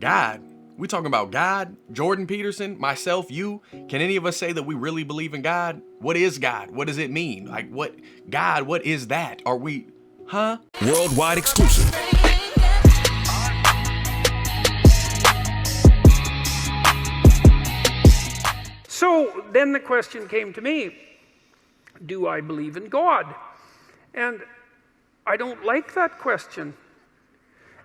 God. We talking about God, Jordan Peterson, myself, you. Can any of us say that we really believe in God? What is God? What does it mean? Like what God, what is that? Are we Worldwide exclusive. So then the question came to me, do I believe in God? And I don't like that question.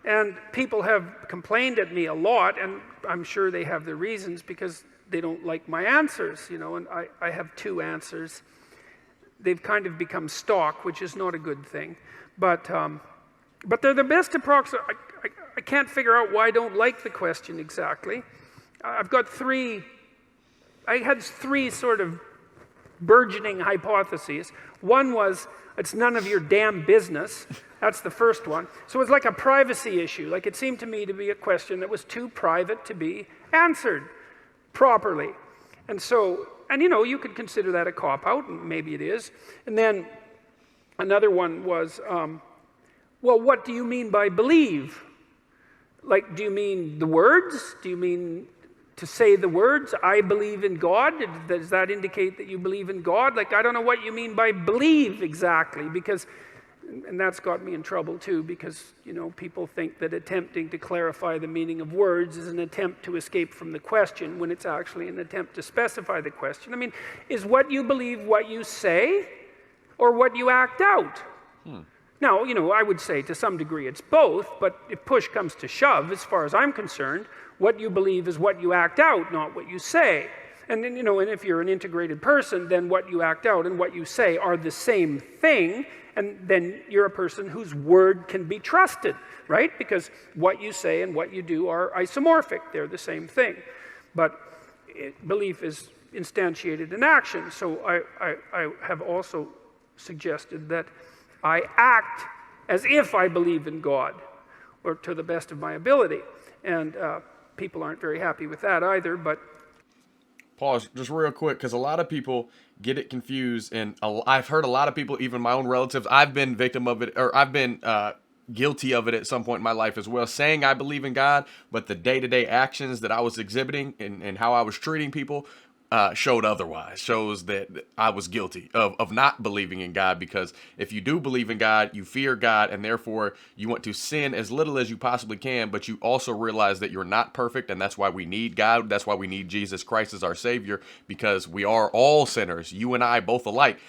And people have complained at me a lot, and I'm sure they have their reasons because they don't like my answers, you know, and I have two answers. They've kind of become stock, which is not a good thing. But they're the best approximate. I can't figure out why I don't like the question exactly. I had three sort of burgeoning hypotheses. One was, it's none of your damn business. That's the first one. So it's like a privacy issue. Like it seemed to me to be a question that was too private to be answered properly. And so, and you know, you could consider that a cop-out, and maybe it is. And then another one was, well, what do you mean by believe? Like, do you mean the words? Do you mean to say the words, I believe in God? Does that indicate that you believe in God? Like, I don't know what you mean by believe exactly, because, and that's got me in trouble too, because, you know, people think that attempting to clarify the meaning of words is an attempt to escape from the question when it's actually an attempt to specify the question. I mean, is what you believe what you say or what you act out? Now, you know, I would say to some degree it's both, but if push comes to shove, as far as I'm concerned, what you believe is what you act out, not what you say. And then, you know, and if you're an integrated person, then what you act out and what you say are the same thing, and then you're a person whose word can be trusted, right? Because what you say and what you do are isomorphic. They're the same thing. But belief is instantiated in action. So I have also suggested that I act as if I believe in God, or to the best of my ability. And people aren't very happy with that either, but... Pause just real quick, because a lot of people get it confused, and I've heard a lot of people, even my own relatives, I've been victim of it, or I've been guilty of it at some point in my life as well, saying I believe in God, but the day-to-day actions that I was exhibiting and how I was treating people showed otherwise, shows that I was guilty of not believing in God, because if you do believe in God, you fear God, and therefore you want to sin as little as you possibly can, but you also realize that you're not perfect, and that's why we need God. That's why we need Jesus Christ as our Savior, because we are all sinners, you and I both alike.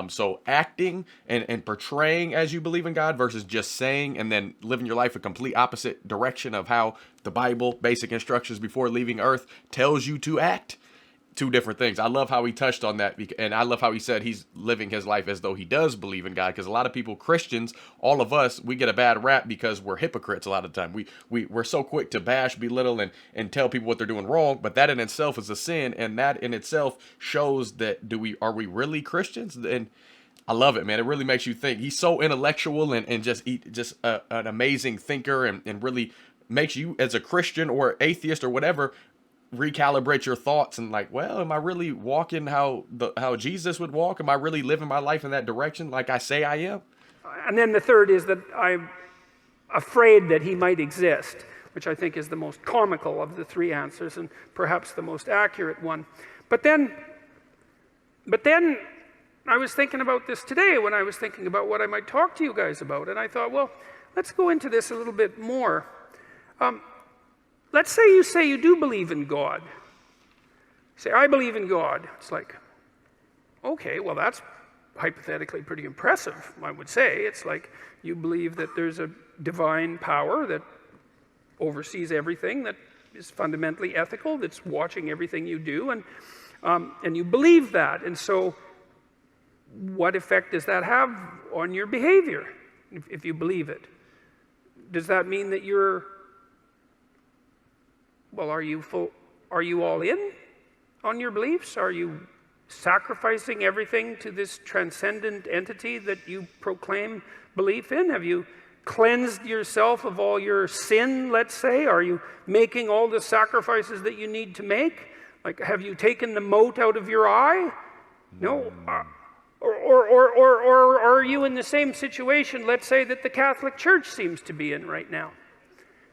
So acting and portraying as you believe in God versus just saying and then living your life a complete opposite direction of how the Bible, basic instructions before leaving earth, tells you to act. Two different things. I love how he touched on that, and I love how he said he's living his life as though he does believe in God, because a lot of people, Christians, all of us, we get a bad rap because we're hypocrites a lot of the time. We're so quick to bash, belittle, and tell people what they're doing wrong, but that in itself is a sin, and that in itself shows that are we really Christians? And I love it, man. It really makes you think. He's so intellectual and just an amazing thinker, and really makes you, as a Christian or atheist or whatever, recalibrate your thoughts and like, well, am I really walking how Jesus would walk? Am I really living my life in that direction like I say I am? And then the third is that I'm afraid that he might exist, which I think is the most comical of the three answers and perhaps the most accurate one. But then I was thinking about this today when I was thinking about what I might talk to you guys about, and I thought, well, let's go into this a little bit more. Let's say you do believe in God. Say, I believe in God. It's like, okay, well, that's hypothetically pretty impressive, I would say. It's like you believe that there's a divine power that oversees everything, that is fundamentally ethical, that's watching everything you do, and you believe that. And so what effect does that have on your behavior if you believe it? Does that mean that well, are you all in on your beliefs? Are you sacrificing everything to this transcendent entity that you proclaim belief in? Have you cleansed yourself of all your sin, let's say? Are you making all the sacrifices that you need to make? Like, have you taken the mote out of your eye? No. Or are you in the same situation, let's say, that the Catholic Church seems to be in right now?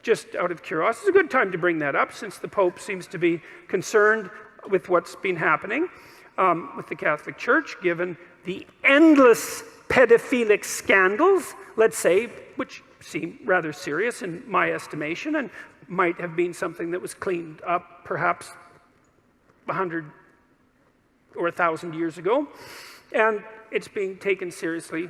just out of curiosity, it's a good time to bring that up since the Pope seems to be concerned with what's been happening with the Catholic Church, given the endless pedophilic scandals, let's say, which seem rather serious in my estimation and might have been something that was cleaned up perhaps 100 or 1,000 years ago. And it's being taken seriously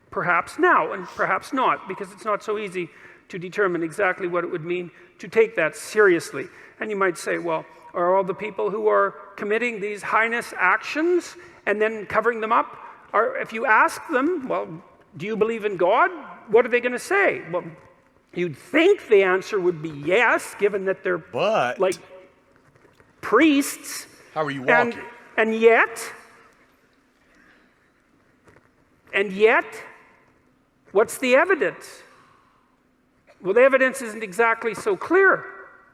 perhaps now and perhaps not, because it's not so easy to determine exactly what it would mean to take that seriously. And you might say, well, are all the people who are committing these heinous actions and then covering them up, if you ask them, well, do you believe in God? What are they going to say? Well, you'd think the answer would be yes, given that they're like priests. How are you walking? And yet, what's the evidence? Well, the evidence isn't exactly so clear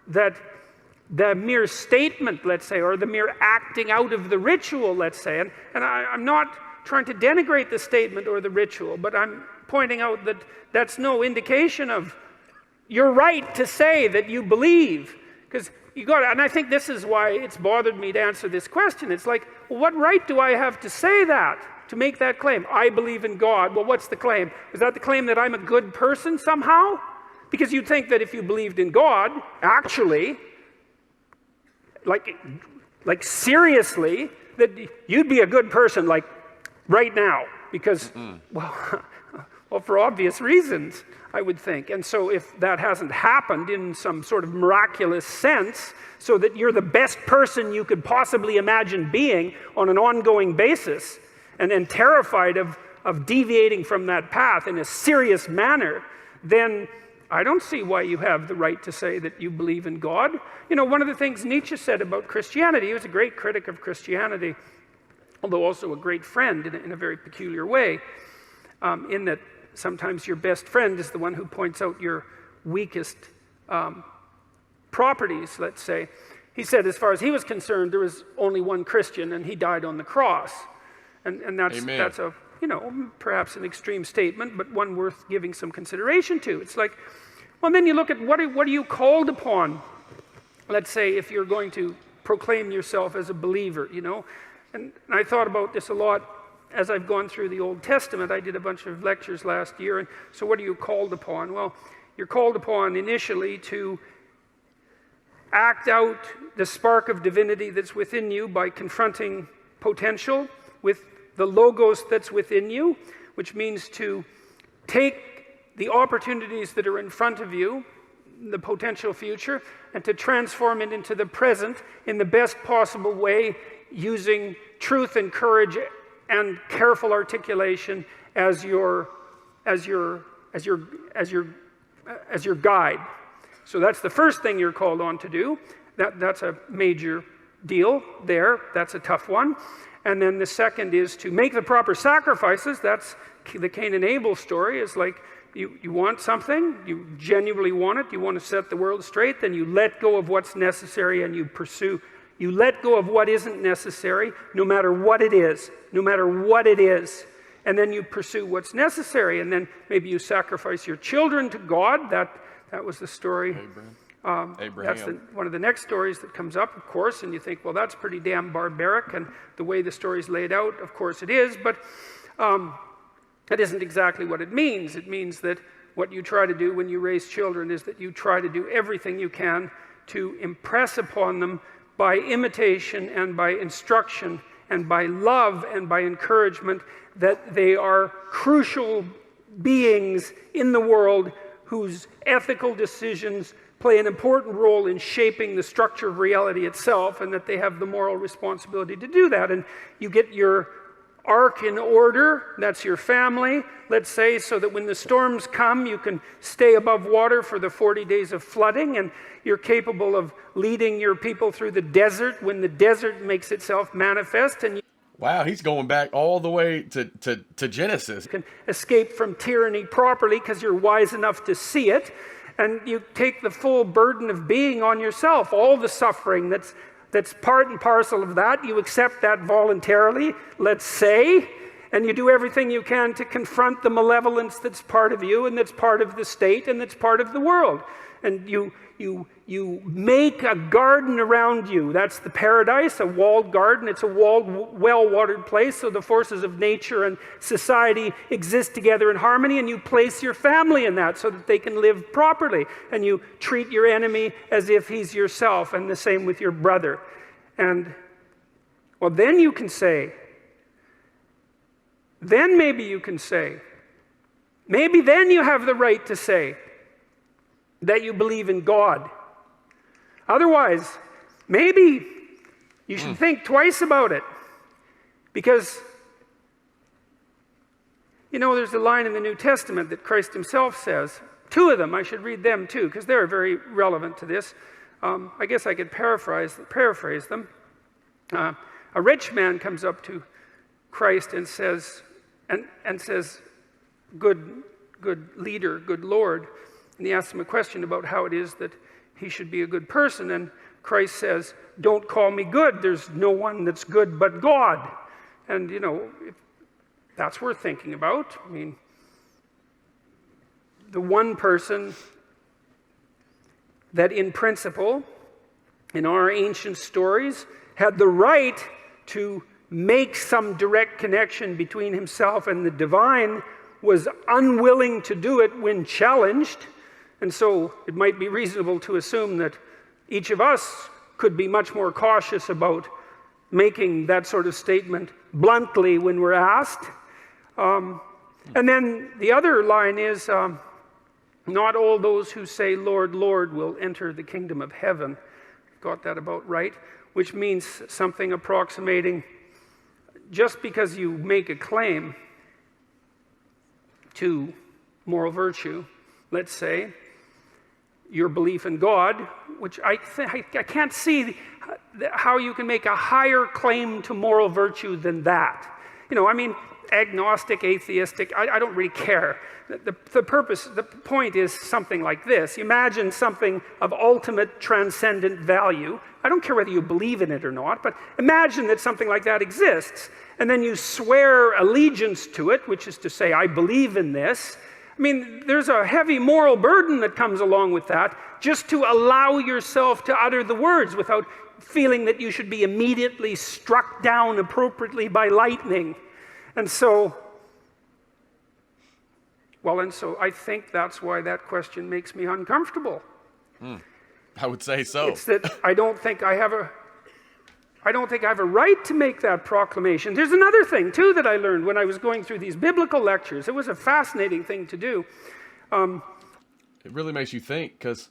that the mere statement, let's say, or the mere acting out of the ritual, let's say, and I'm not trying to denigrate the statement or the ritual, but I'm pointing out that that's no indication of your right to say that you believe. Because you got, and I think this is why it's bothered me to answer this question. It's like, well, what right do I have to say that, to make that claim? I believe in God. Well, what's the claim? Is that the claim that I'm a good person somehow? Because you'd think that if you believed in God, actually, like seriously, that you'd be a good person, like right now, because, well, for obvious reasons, I would think. And so if that hasn't happened in some sort of miraculous sense, so that you're the best person you could possibly imagine being on an ongoing basis, and terrified of deviating from that path in a serious manner, then I don't see why you have the right to say that you believe in God. You know, one of the things Nietzsche said about Christianity, he was a great critic of Christianity, although also a great friend in a very peculiar way, in that sometimes your best friend is the one who points out your weakest properties, let's say. He said, as far as he was concerned, there was only one Christian, and he died on the cross. And that's a, you know, perhaps an extreme statement, but one worth giving some consideration to. It's like, well, then you look at what are you called upon? Let's say if you're going to proclaim yourself as a believer, you know. And I thought about this a lot as I've gone through the Old Testament. I did a bunch of lectures last year, and so what are you called upon? Well, you're called upon initially to act out the spark of divinity that's within you by confronting potential with the logos that's within you, which means to take the opportunities that are in front of you, the potential future, and to transform it into the present in the best possible way, using truth and courage and careful articulation as your guide. So that's the first thing you're called on to do. That's a major deal there. That's a tough one. And then the second is to make the proper sacrifices. That's the Cain and Abel story. Is like you want something, you genuinely want it, you want to set the world straight, then you let go of what's necessary and you pursue. You let go of what isn't necessary, no matter what it is, and then you pursue what's necessary. And then maybe you sacrifice your children to God. That was the story. Abraham. That's one of the next stories that comes up, of course, and you think, well, that's pretty damn barbaric, and the way the story's laid out, of course it is, but that isn't exactly what it means. It means that what you try to do when you raise children is that you try to do everything you can to impress upon them by imitation and by instruction and by love and by encouragement that they are crucial beings in the world whose ethical decisions play an important role in shaping the structure of reality itself, and that they have the moral responsibility to do that. And you get your ark in order, that's your family, let's say, so that when the storms come, you can stay above water for the 40 days of flooding, and you're capable of leading your people through the desert when the desert makes itself manifest, and wow, he's going back all the way to Genesis. You can escape from tyranny properly because you're wise enough to see it. And you take the full burden of being on yourself, all the suffering that's part and parcel of that. You accept that voluntarily, let's say, and you do everything you can to confront the malevolence that's part of you and that's part of the state and that's part of the world. and you make a garden around you. That's the paradise, a walled garden. It's a walled, well-watered place, so the forces of nature and society exist together in harmony, and you place your family in that so that they can live properly, and you treat your enemy as if he's yourself, and the same with your brother. And, well, then you can say, then maybe you can say, maybe then you have the right to say that you believe in God. Otherwise, maybe you should think twice about it. Because, you know, there's a line in the New Testament that Christ himself says. Two of them, I should read them too, because they're very relevant to this. I guess I could paraphrase them. A rich man comes up to Christ and says, good leader, good Lord. And he asks him a question about how it is that he should be a good person. And Christ says, don't call me good. There's no one that's good but God. And, you know, that's worth thinking about. I mean, the one person that in principle, in our ancient stories, had the right to make some direct connection between himself and the divine was unwilling to do it when challenged. And so it might be reasonable to assume that each of us could be much more cautious about making that sort of statement bluntly when we're asked. And then the other line is, not all those who say, Lord, Lord, will enter the kingdom of heaven. Got that about right? Which means something approximating, just because you make a claim to moral virtue, let's say, your belief in God, which I can't see how you can make a higher claim to moral virtue than that. You know, I mean, agnostic, atheistic, I don't really care. The point is something like this. Imagine something of ultimate transcendent value. I don't care whether you believe in it or not, but imagine that something like that exists, and then you swear allegiance to it, which is to say, I believe in this. I mean, there's a heavy moral burden that comes along with that, just to allow yourself to utter the words without feeling that you should be immediately struck down appropriately by lightning. And so I think that's why that question makes me uncomfortable. I would say so. It's that I don't think I have a right to make that proclamation. There's another thing, too, that I learned when I was going through these biblical lectures. It was a fascinating thing to do. It really makes you think, because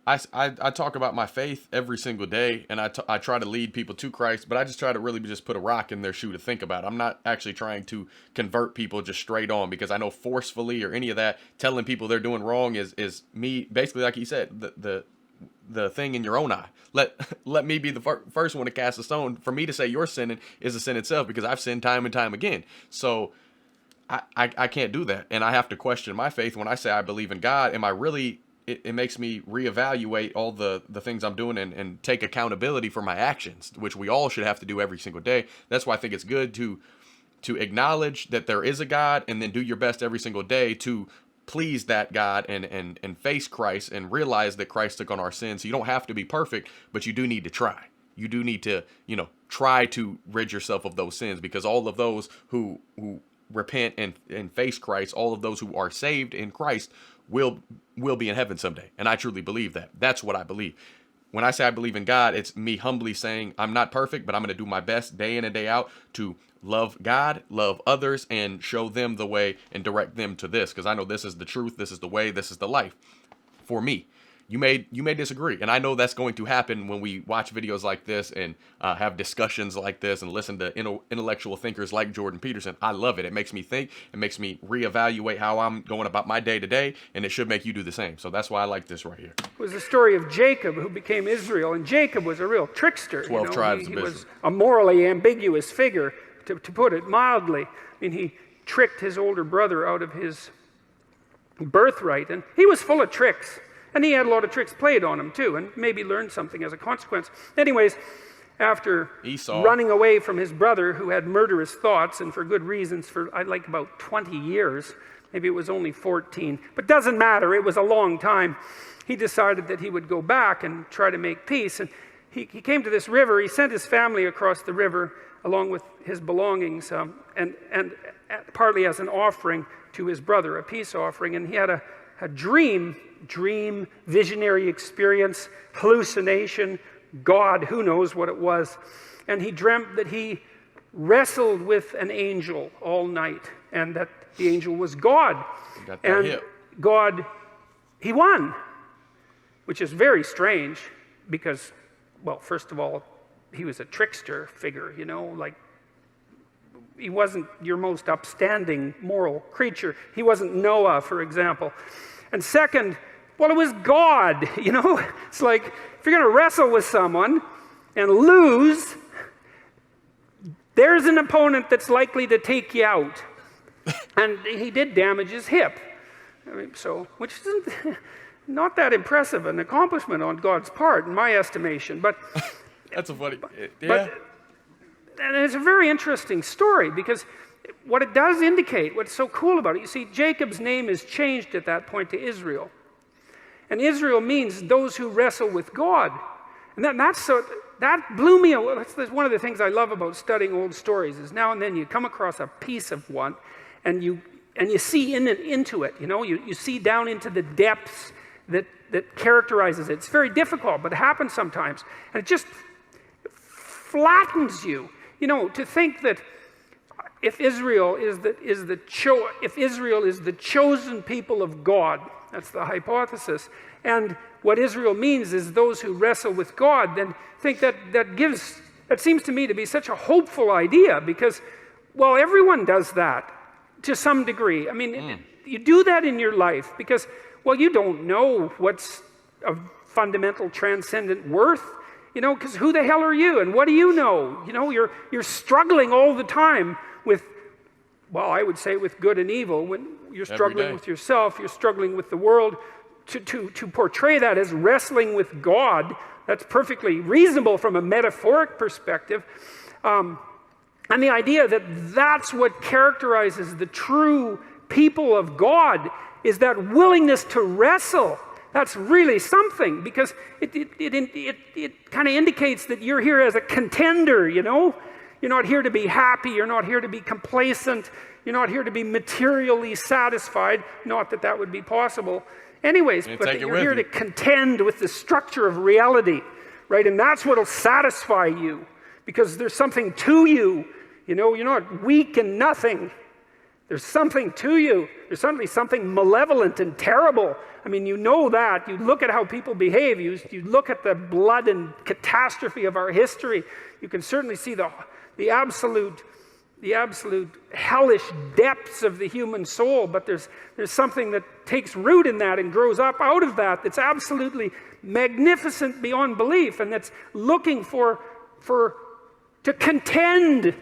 I talk about my faith every single day, and I try to lead people to Christ, but I just try to really just put a rock in their shoe to think about. I'm not actually trying to convert people just straight on, because I know forcefully or any of that, telling people they're doing wrong is me, basically, like he said, the thing in your own eye. Let me be the first one to cast a stone. For me to say you're sinning is a sin itself, because I've sinned time and time again. So I can't do that, and I have to question my faith when I say I believe in God. Am I really? It makes me reevaluate all the things I'm doing and take accountability for my actions, which we all should have to do every single day. That's why I think it's good to acknowledge that there is a God, and then do your best every single day to please that God and face Christ and realize that Christ took on our sins. So you don't have to be perfect, but you do need to try. You do need to, try to rid yourself of those sins, because all of those who repent and face Christ, all of those who are saved in Christ will be in heaven someday. And I truly believe that. That's what I believe. When I say I believe in God, it's me humbly saying I'm not perfect, but I'm going to do my best day in and day out to love God, love others, and show them the way and direct them to this, because I know this is the truth, this is the way, this is the life for me. You may disagree, and I know that's going to happen when we watch videos like this and have discussions like this and listen to intellectual thinkers like Jordan Peterson. I love it. It makes me think. It makes me reevaluate how I'm going about my day to day, and it should make you do the same. So that's why I like this right here. It was the story of Jacob, who became Israel, and Jacob was a real trickster. 12 tribes of He Israel. was a morally ambiguous figure, to put it mildly. I mean, he tricked his older brother out of his birthright, and he was full of tricks. And he had a lot of tricks played on him, too, and maybe learned something as a consequence. Anyways, after Esau running away from his brother, who had murderous thoughts, and for good reasons, for about 20 years, maybe it was only 14, but doesn't matter, it was a long time. he decided that he would go back and try to make peace. And he came to this river. He sent his family across the river along with his belongings, and partly as an offering to his brother, a peace offering. And he had a dream, visionary experience, hallucination, God, who knows what it was. And he dreamt that he wrestled with an angel all night, and that the angel was God. And God, he won, which is very strange because, well, first of all, he was a trickster figure, you know, like he wasn't your most upstanding moral creature. He wasn't Noah, for example. And second, well, it was God, you know. It's like, if you're going to wrestle with someone and lose, there's an opponent that's likely to take you out. And he did damage his hip. I mean, so, which isn't not that impressive an accomplishment on God's part, in my estimation. But that's a funny, yeah. But, and it's a very interesting story because what it does indicate, what's so cool about it, you see, Jacob's name is changed at that point to Israel. And Israel means those who wrestle with God. And that blew me away. That's one of the things I love about studying old stories is now and then you come across a piece of one and you see into it. You know, you see down into the depths that characterizes it. It's very difficult, but it happens sometimes. And it just flattens you. You know, to think that if Israel is the chosen people of God, that's the hypothesis, and what Israel means is those who wrestle with God, then think that seems to me to be such a hopeful idea because, well, everyone does that to some degree. I mean, you do that in your life because, well, you don't know what's of fundamental transcendent worth. You know, because who the hell are you? And what do you know? You know, you're struggling all the time with, well, I would say with good and evil. When you're struggling with yourself, you're struggling with the world. To portray that as wrestling with God, that's perfectly reasonable from a metaphoric perspective. And the idea that that's what characterizes the true people of God is that willingness to wrestle. That's really something because it kind of indicates that you're here as a contender, you know? You're not here to be happy. You're not here to be complacent. You're not here to be materially satisfied. Not that that would be possible. Anyways, but that you're here to contend with the structure of reality, right? And that's what will satisfy you because there's something to you. You know, you're not weak and nothing. There's something to you. There's certainly something malevolent and terrible. I mean, you know that. You look at how people behave. You look at the blood and catastrophe of our history. You can certainly see the absolute hellish depths of the human soul. But there's something that takes root in that and grows up out of that that's absolutely magnificent beyond belief, and that's looking to contend.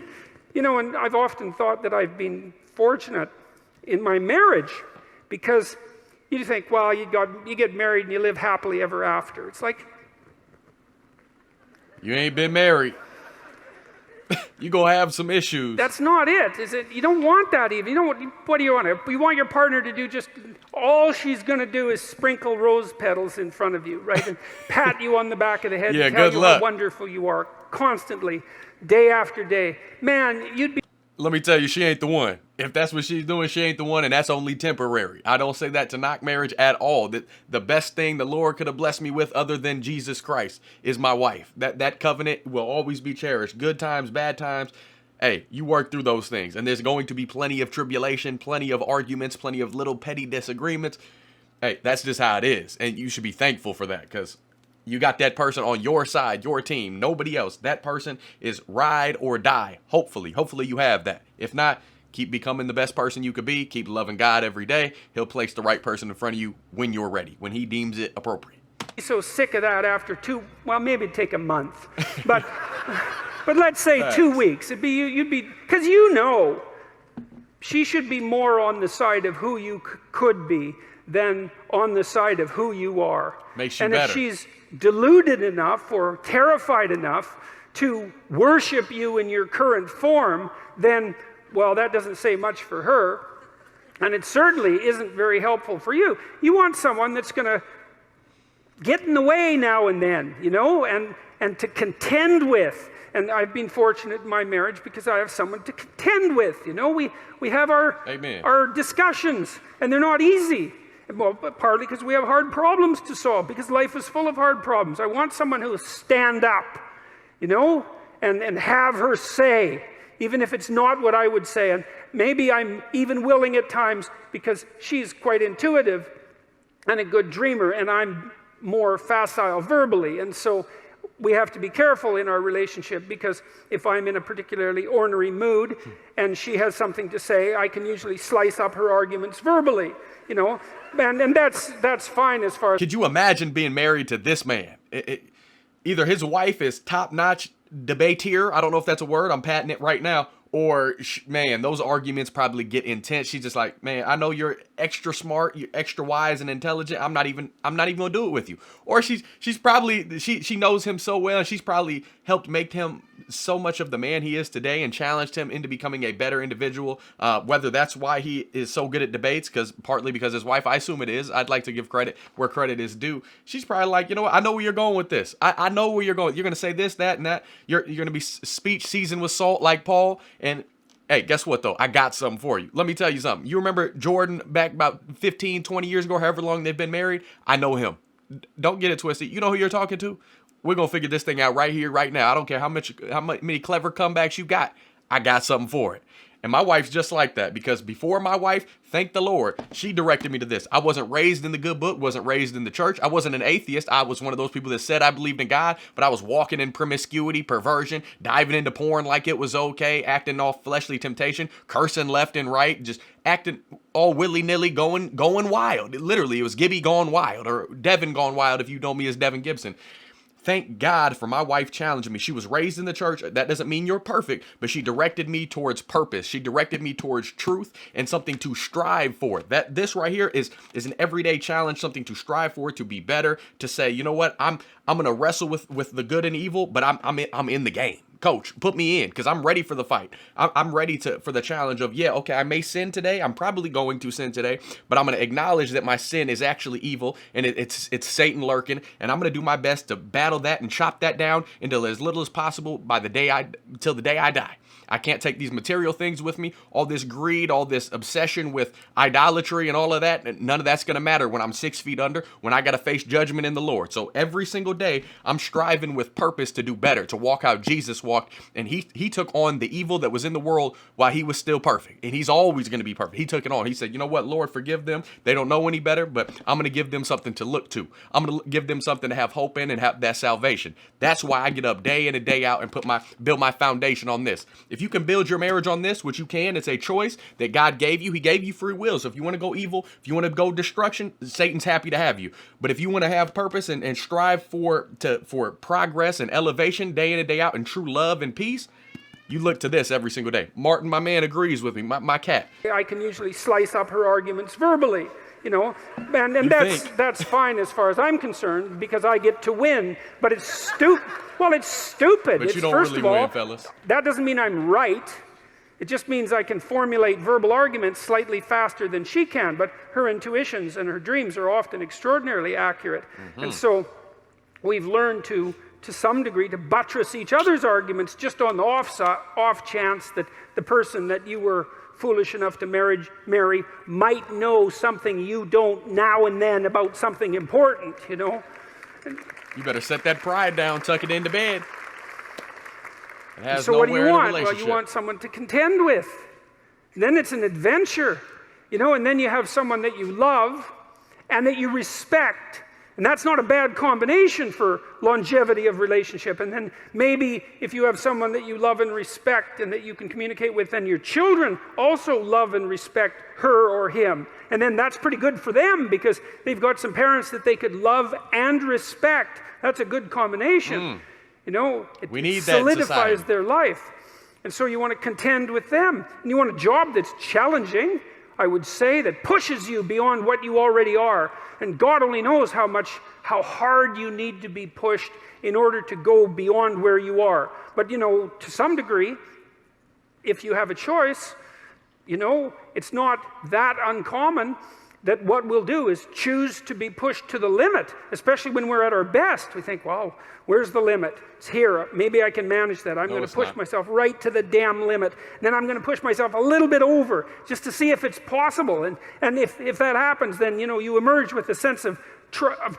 You know, and I've often thought that I've been fortunate in my marriage because you think, well, you get married and you live happily ever after. It's like, you ain't been married. You gonna have some issues. That's not it. Is it? You don't want that even. You know what do you want? You want your partner to do just all she's gonna do is sprinkle rose petals in front of you, right? And pat you on the back of the head and tell you how wonderful you are constantly, day after day. Man, you'd be. Let me tell you, she ain't the one. If that's what she's doing, she ain't the one, and that's only temporary. I don't say that to knock marriage at all. The best thing the Lord could have blessed me with other than Jesus Christ is my wife. That covenant will always be cherished. Good times, bad times. Hey, you work through those things, and there's going to be plenty of tribulation, plenty of arguments, plenty of little petty disagreements. Hey, that's just how it is, and you should be thankful for that because you got that person on your side, your team, nobody else. That person is ride or die. Hopefully you have that. If not, keep becoming the best person you could be. Keep loving God every day. He'll place the right person in front of you when you're ready, when he deems it appropriate. So sick of that after maybe it'd take a month, but let's say 2 weeks. You'd be, because you know, she should be more on the side of who you could be than on the side of who you are. Makes you better. And if she's deluded enough or terrified enough to worship you in your current form, then, well, that doesn't say much for her. And it certainly isn't very helpful for you. You want someone that's going to get in the way now and then, and to contend with. And I've been fortunate in my marriage because I have someone to contend with. We have our discussions, and they're not easy. Well, partly because we have hard problems to solve, because life is full of hard problems. I want someone who will stand up, and have her say, even if it's not what I would say. And maybe I'm even willing at times, because she's quite intuitive and a good dreamer, and I'm more facile verbally. And so we have to be careful in our relationship, because if I'm in a particularly ornery mood and she has something to say, I can usually slice up her arguments verbally, and that's fine as far as... Could you imagine being married to this man? Either his wife is top-notch debater, I don't know if that's a word, I'm patting it right now, or man, those arguments probably get intense. She's just like, man, I know you're extra smart, you're extra wise and intelligent. I'm not even gonna do it with you. Or she's probably she knows him so well, and she's probably helped make him so much of the man he is today and challenged him into becoming a better individual. Whether that's why he is so good at debates, partly because his wife, I assume it is. I'd like to give credit where credit is due. She's probably like, you know what? I know where you're going with this. I know where you're going. You're gonna say this, that, and that. You're gonna be speech seasoned with salt like Paul. And hey, guess what though? I got something for you. Let me tell you something. You remember Jordan back about 15, 20 years ago, however long they've been married? I know him. Don't get it twisted. You know who you're talking to? We're going to figure this thing out right here, right now. I don't care how many clever comebacks you got. I got something for it. And my wife's just like that, because before my wife, thank the Lord, she directed me to this. I wasn't raised in the good book, wasn't raised in the church. I wasn't an atheist. I was one of those people that said I believed in God, but I was walking in promiscuity, perversion, diving into porn like it was okay, acting all fleshly temptation, cursing left and right, just acting all willy-nilly, going wild. Literally, it was Gibby gone wild, or Devin gone wild if you know me as Devin Gibson. Thank God for my wife challenging me. She was raised in the church. That doesn't mean you're perfect, but she directed me towards purpose. She directed me towards truth and something to strive for. This right here is an everyday challenge, something to strive for, to be better, to say, you know what, I'm gonna wrestle with the good and evil, but I'm in the game. Coach, put me in, because I'm ready for the fight. I'm ready for the challenge of, yeah, okay, I may sin today. I'm probably going to sin today, but I'm going to acknowledge that my sin is actually evil, and it's Satan lurking, and I'm going to do my best to battle that and chop that down until as little as possible till the day I die. I can't take these material things with me, all this greed, all this obsession with idolatry and all of that. None of that's going to matter when I'm 6 feet under, when I got to face judgment in the Lord. So every single day, I'm striving with purpose to do better, to walk how Jesus walked. And he took on the evil that was in the world while he was still perfect. And he's always going to be perfect. He took it on. He said, you know what, Lord, forgive them. They don't know any better, but I'm going to give them something to look to. I'm going to give them something to have hope in and have that salvation. That's why I get up day in and day out and build my foundation on this. If you can build your marriage on this, which you can, it's a choice that God gave you. He gave you free will. So if you want to go evil, if you want to go destruction, Satan's happy to have you. But if you want to have purpose and strive for progress and elevation day in and day out and true love and peace, you look to this every single day. Martin, my man, agrees with me, my cat. I can usually slice up her arguments verbally, and that's fine as far as I'm concerned, because I get to win. But it's stupid. Well, it's stupid. But you don't really win, fellas. That doesn't mean I'm right. It just means I can formulate verbal arguments slightly faster than she can. But her intuitions and her dreams are often extraordinarily accurate. Mm-hmm. And so we've learned to some degree to buttress each other's arguments, just on the off chance that the person that you were foolish enough to marry might know something you don't now and then about something important, You better set that pride down, tuck it into bed. It has so what do you want? Well, you want someone to contend with. And then it's an adventure, and then you have someone that you love and that you respect. And that's not a bad combination for longevity of relationship. And then maybe if you have someone that you love and respect and that you can communicate with, then your children also love and respect her or him. And then that's pretty good for them, because they've got some parents that they could love and respect. That's a good combination. We need it that solidifies their life. And so you want to contend with them. And you want a job that's challenging, I would say, that pushes you beyond what you already are. And God only knows how hard you need to be pushed in order to go beyond where you are. But, to some degree, if you have a choice, it's not that uncommon that what we'll do is choose to be pushed to the limit, especially when we're at our best. We think, well, where's the limit? It's here. Maybe I can manage that. I'm going to push myself right to the damn limit. Then I'm going to push myself a little bit over just to see if it's possible. And if that happens, then, you emerge with a sense of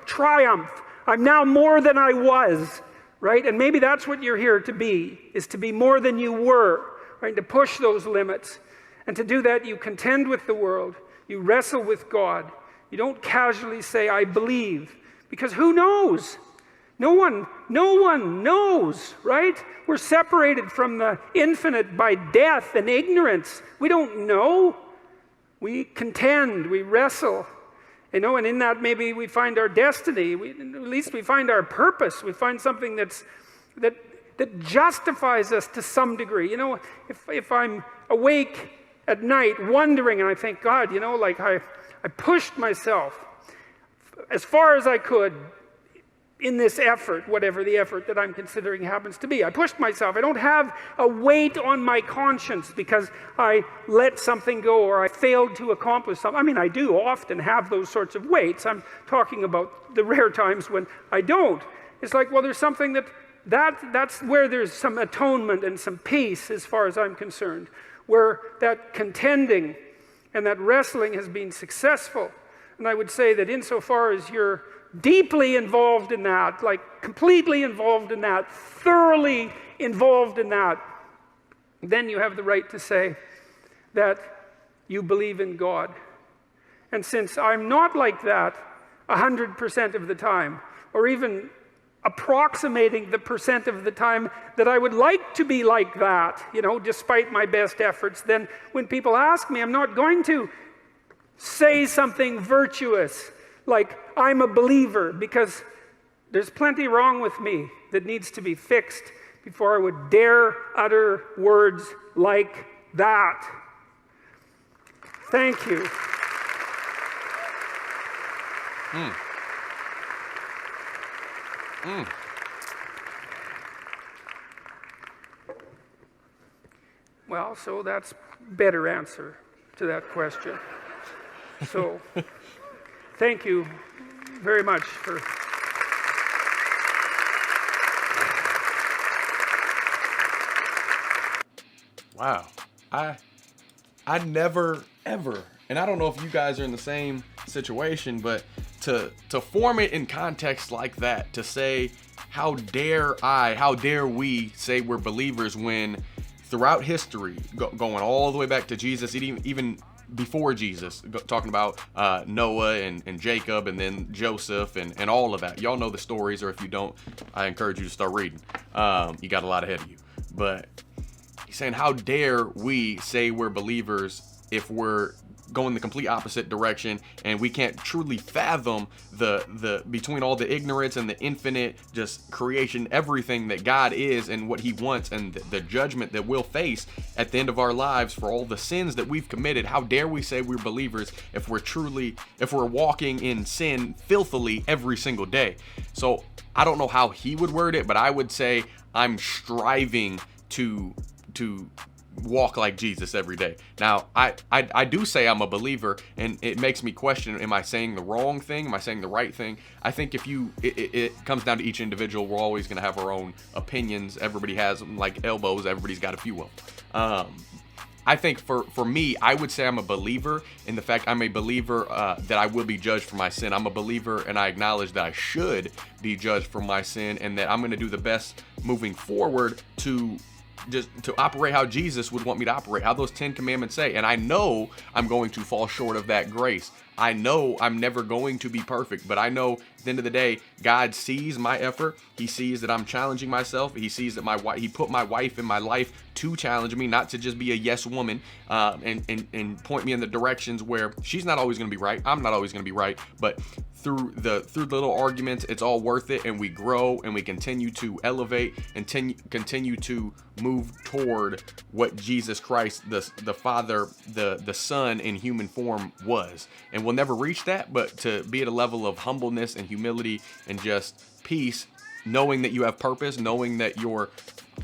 triumph. I'm now more than I was, right? And maybe that's what you're here to be, is to be more than you were, right? To push those limits. And to do that, you contend with the world. You wrestle with God. You don't casually say, I believe, because who knows? No one knows, right? We're separated from the infinite by death and ignorance. We don't know. We contend, we wrestle. And in that maybe we find our destiny. At least we find our purpose. We find something that justifies us to some degree. If I'm awake at night wondering and I think, God, I pushed myself as far as I could in this effort, whatever the effort that I'm considering happens to be. I pushed myself. I don't have a weight on my conscience because I let something go or I failed to accomplish something. I mean, I do often have those sorts of weights. I'm talking about the rare times when I don't. It's like, well, there's something that's where there's some atonement and some peace as far as I'm concerned, where that contending and that wrestling has been successful. And I would say that insofar as you're deeply involved in that, like completely involved in that, thoroughly involved in that, then you have the right to say that you believe in God. And since I'm not like that 100% of the time, or even approximating the percent of the time that I would like to be like that, despite my best efforts, then when people ask me, I'm not going to say something virtuous like I'm a believer, because there's plenty wrong with me that needs to be fixed before I would dare utter words like that. Thank you. Well, so that's better answer to that question. So, thank you very much for... Wow. I never, ever, and I don't know if you guys are in the same situation, but to form it in context like that, to say, how dare we say we're believers when throughout history, going all the way back to Jesus, even before Jesus, talking about Noah and Jacob and then Joseph and all of that. Y'all know the stories, or if you don't, I encourage you to start reading. You got a lot ahead of you. But he's saying, how dare we say we're believers if we're going the complete opposite direction and we can't truly fathom the between all the ignorance and the infinite just creation, everything that God is and what he wants, and the judgment that we'll face at the end of our lives for all the sins that we've committed. How dare we say we're believers if we're walking in sin filthily every single day? So I don't know how he would word it, but I would say I'm striving to walk like Jesus every day. Now, I do say I'm a believer, and it makes me question, am I saying the wrong thing? Am I saying the right thing? I think if it comes down to each individual. We're always going to have our own opinions. Everybody has them like elbows. Everybody's got a few of them. I think for me, I would say I'm a believer in the fact I'm a believer that I will be judged for my sin. I'm a believer, and I acknowledge that I should be judged for my sin, and that I'm going to do the best moving forward to operate how Jesus would want me to operate, how those 10 commandments say. And I know I'm going to fall short of that grace. I know I'm never going to be perfect, but I know at the end of the day, God sees my effort. He sees that I'm challenging myself. He sees that he put my wife in my life to challenge me, not to just be a yes woman, and point me in the directions where she's not always going to be right. I'm not always going to be right, but through the little arguments, it's all worth it, and we grow and we continue to elevate and continue to move toward what Jesus Christ, the Father, the Son in human form was. And we'll never reach that, but to be at a level of humbleness and humility and just peace, knowing that you have purpose, knowing that you're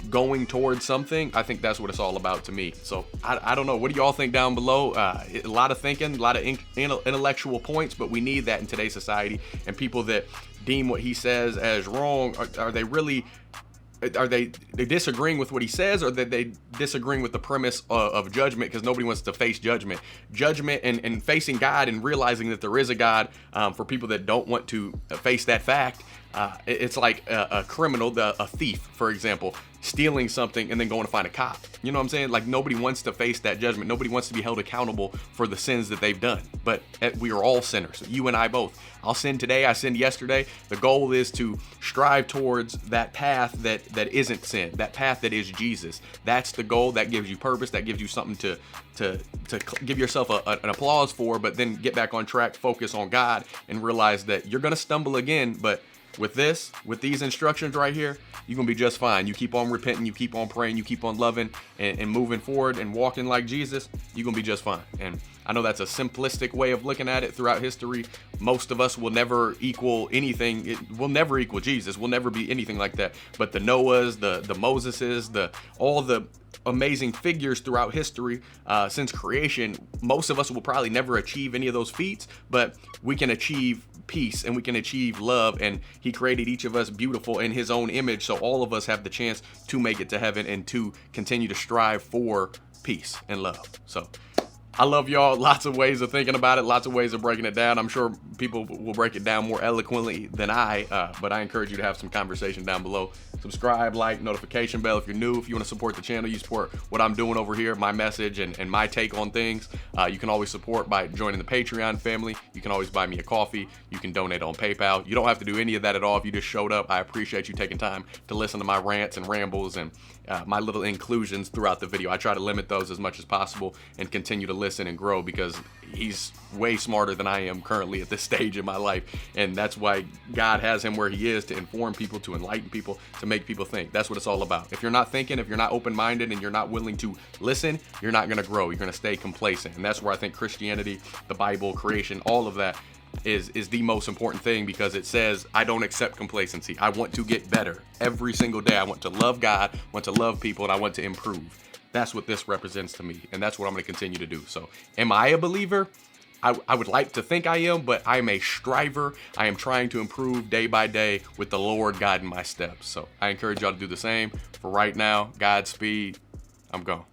going towards something, I think that's what it's all about to me. So I don't know. What do y'all think down below? A lot of thinking, a lot of intellectual points, but we need that in today's society. And people that deem what he says as wrong, are they really... Are they disagreeing with what he says, or that they disagreeing with the premise of judgment, because nobody wants to face judgment and facing God and realizing that there is a God? For people that don't want to face that fact, it's like a criminal, a thief, for example, stealing something and then going to find a cop. You know what I'm saying? Like, nobody wants to face that judgment. Nobody wants to be held accountable for the sins that they've done. But we are all sinners. You and I both. I'll sin today. I sinned yesterday. The goal is to strive towards that path that isn't sin, that path that is Jesus. That's the goal. That gives you purpose. That gives you something to give yourself an applause for, but then get back on track, focus on God, and realize that you're going to stumble again, but with these instructions right here, you're going to be just fine. You keep on repenting, you keep on praying, you keep on loving and moving forward and walking like Jesus, you're going to be just fine. And I know that's a simplistic way of looking at it throughout history. Most of us will never equal anything. It will never equal Jesus. We'll never be anything like that. But the Noahs, the Moseses, all the amazing figures throughout history since creation, most of us will probably never achieve any of those feats, but we can achieve peace and we can achieve love, and he created each of us beautiful in his own image, so all of us have the chance to make it to heaven and to continue to strive for peace and love. So I love y'all. Lots of ways of thinking about it, lots of ways of breaking it down. I'm sure people will break it down more eloquently than I, but I encourage you to have some conversation down below. Subscribe, like, notification bell if you're new. If you want to support the channel, you support what I'm doing over here, my message and my take on things. You can always support by joining the Patreon family. You can always buy me a coffee. You can donate on PayPal. You don't have to do any of that at all if you just showed up. I appreciate you taking time to listen to my rants and rambles and my little inclusions throughout the video. I try to limit those as much as possible and continue to listen and grow, because he's way smarter than I am currently at this stage in my life, and that's why God has him where he is, to inform people, to enlighten people, to make people think. That's what it's all about. If you're not thinking, if you're not open-minded, and you're not willing to listen, you're not going to grow. You're going to stay complacent, and that's where I think Christianity, the Bible, creation, all of that is the most important thing, because it says I don't accept complacency. I want to get better every single day. I want to love God, want to love people, and I want to improve. That's what this represents to me, and that's what I'm going to continue to do. So am I a believer? I would like to think I am, but I'm a striver. I am trying to improve day by day with the Lord guiding my steps. So I encourage y'all to do the same. For right now, Godspeed. I'm gone.